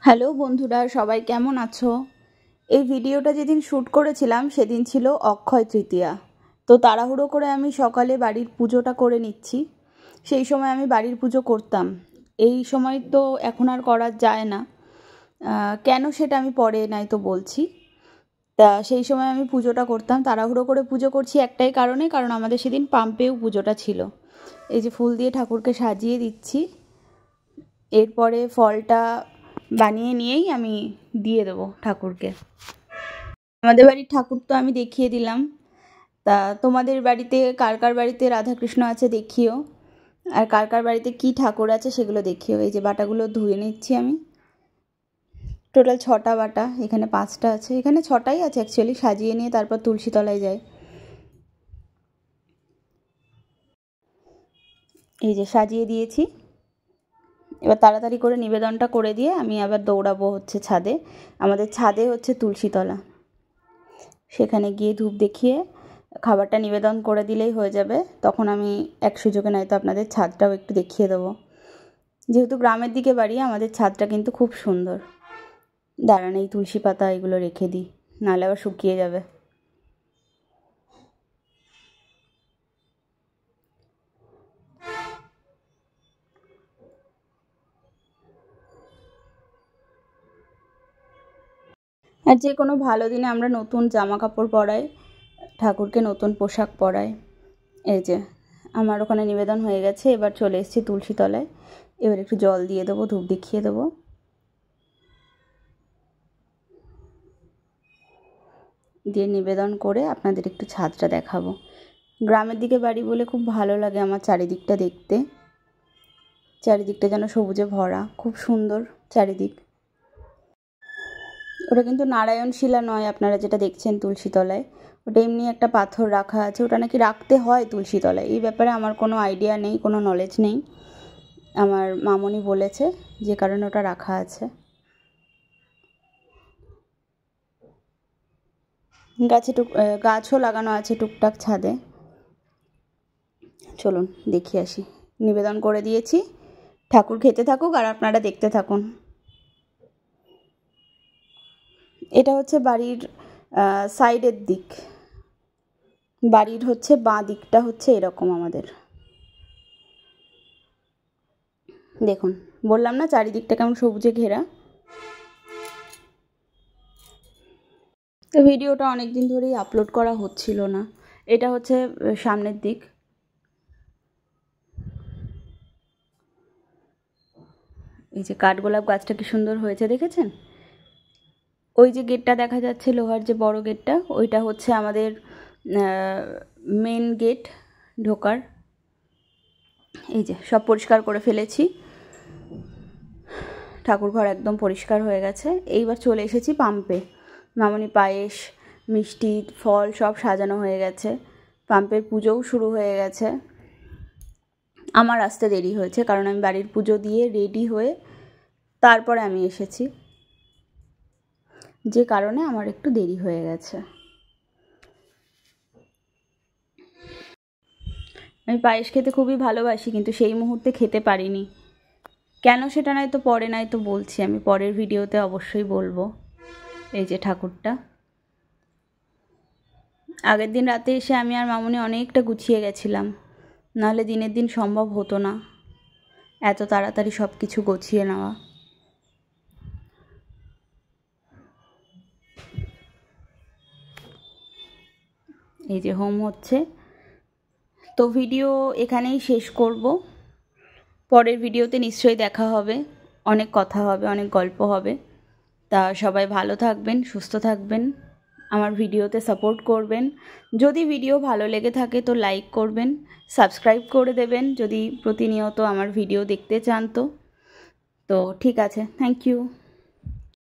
Hello বন্ধুরা, সবাই কেমন আছো? এই ভিডিওটা যেদিন শ্যুট করেছিলাম সেদিন ছিল অক্ষয় তৃতীয়া। তো তাড়াহুড়ো করে আমি সকালে বাড়ির পুজোটা করে নিচ্ছি। সেই সময় আমি বাড়ির পুজো করতাম, এই সময় তো এখন আর করা যায় না। কেন সেটা আমি পরে নাই তো বলছি। তা সেই সময় আমি পুজোটা করতাম, তাড়াহুড়ো করে পুজো করছি একটাই কারণে, কারণ আমাদের সেদিন পাম্পেও পুজোটা ছিল। এই যে ফুল দিয়ে ঠাকুরকে সাজিয়ে দিচ্ছি, এরপরে ফলটা বানিয়ে নিয়েই আমি দিয়ে দেবো ঠাকুরকে। আমাদের বাড়ির ঠাকুর তো আমি দেখিয়ে দিলাম, তা তোমাদের বাড়িতে কার কার বাড়িতে রাধাকৃষ্ণ আছে দেখিও, আর কার কার বাড়িতে কি ঠাকুর আছে সেগুলো দেখিও। এই যে বাটাগুলো ধুয়ে নিচ্ছি আমি। টোটাল 6টা বাটা, এখানে 5টা আছে, এখানে 6টাই আছে অ্যাকচুয়ালি। সাজিয়ে নিয়ে তারপর তুলসী তলায় যায়। এই যে সাজিয়ে দিয়েছি, এবার তাড়াতাড়ি করে নিবেদনটা করে দিয়ে আমি আবার দৌড়াবো হচ্ছে ছাদে। আমাদের ছাদে হচ্ছে তুলসীতলা, সেখানে গিয়ে ধূপ দেখিয়ে খাবারটা নিবেদন করে দিলেই হয়ে যাবে। তখন আমি এক সুযোগে নয়তো আপনাদের ছাদটাও একটু দেখিয়ে দেবো। যেহেতু গ্রামের দিকে বাড়ি, আমাদের ছাদটা কিন্তু খুব সুন্দর। দাঁড়ান, এই তুলসী পাতা এগুলো রেখে দিই, নাহলে আবার শুকিয়ে যাবে। আর যে কোনো ভালো দিনে আমরা নতুন জামা কাপড় পরাই, ঠাকুরকে নতুন পোশাক পরাই। এই যে আমার ওখানে নিবেদন হয়ে গেছে, এবার চলে এসেছি তুলসী তলায়। এবার একটু জল দিয়ে দেবো, ধূপ দেখিয়ে দেবো, দিয়ে নিবেদন করে আপনাদের একটু ছাদটা দেখাবো। গ্রামের দিকে বাড়ি বলে খুব ভালো লাগে আমার চারিদিকটা দেখতে। চারিদিকটা যেন সবুজে ভরা, খুব সুন্দর চারিদিক। ওটা কিন্তু নারায়ণ শিলা নয়, আপনারা যেটা দেখছেন তুলসীতলায়, ওটা এমনি একটা পাথর রাখা আছে। ওটা নাকি রাখতে হয় তুলসীতলায়, এই ব্যাপারে আমার কোনো আইডিয়া নেই, কোনো নলেজ নেই। আমার মামনি বলেছে যে কারণে ওটা রাখা আছে। গাছও লাগানো আছে টুকটাক ছাদে। চলুন দেখে আসি। নিবেদন করে দিয়েছি, ঠাকুর খেতে থাকুক আর আপনারা দেখতে থাকুন। এটা হচ্ছে বাড়ির সাইডের দিক, বাড়ির হচ্ছে বাঁ দিকটা হচ্ছে এরকম আমাদের। দেখুন, বললাম না চারিদিকটা কেমন সবুজে ঘেরা। তো ভিডিওটা অনেক দিন ধরেই আপলোড করা হচ্ছিল না। এটা হচ্ছে সামনের দিক। এই যে কাঠগোলাপ গাছটা কি সুন্দর হয়েছে দেখেছেন? ওই যে গেটটা দেখা যাচ্ছে, লোহার যে বড় গেটটা, ওইটা হচ্ছে আমাদের মেন গেট ঢোকার। এই যে সব পরিষ্কার করে ফেলেছি, ঠাকুরঘর একদম পরিষ্কার হয়ে গেছে। এইবার চলে এসেছি পাম্পে। মামনি পায়েস, মিষ্টি, ফল সব সাজানো হয়ে গেছে। পাম্পের পুজোও শুরু হয়ে গেছে। আমার আসতে দেরি হয়েছে, কারণ আমি বাড়ির পুজো দিয়ে রেডি হয়ে তারপরে আমি এসেছি, যে কারণে আমার একটু দেরি হয়ে গেছে। আমি পায়েস খেতে খুবই ভালোবাসি, কিন্তু সেই মুহূর্তে খেতে পারিনি। কেন সেটা নাই তো পরে নাই তো বলছি, আমি পরের ভিডিওতে অবশ্যই বলবো। এই যে ঠাকুরটা, আগের দিন রাতে এসে আমি আর মামুনি অনেকটা গুছিয়ে গেছিলাম, নাহলে দিনের দিন সম্ভব হতো না এত তাড়াতাড়ি সব কিছু গুছিয়ে নেওয়া। এই যে হোম হচ্ছে। তো ভিডিও এখানেই শেষ করব। পরের ভিডিওতে নিশ্চয়ই দেখা হবে, অনেক কথা হবে, অনেক গল্প হবে। তা সবাই ভালো থাকবেন, সুস্থ থাকবেন, আমার ভিডিওতে সাপোর্ট করবেন। যদি ভিডিও ভালো লেগে থাকে তো লাইক করবেন, সাবস্ক্রাইব করে দেবেন যদি প্রতিনিয়ত আমার ভিডিও দেখতে চান। তো ঠিক আছে, থ্যাংক ইউ।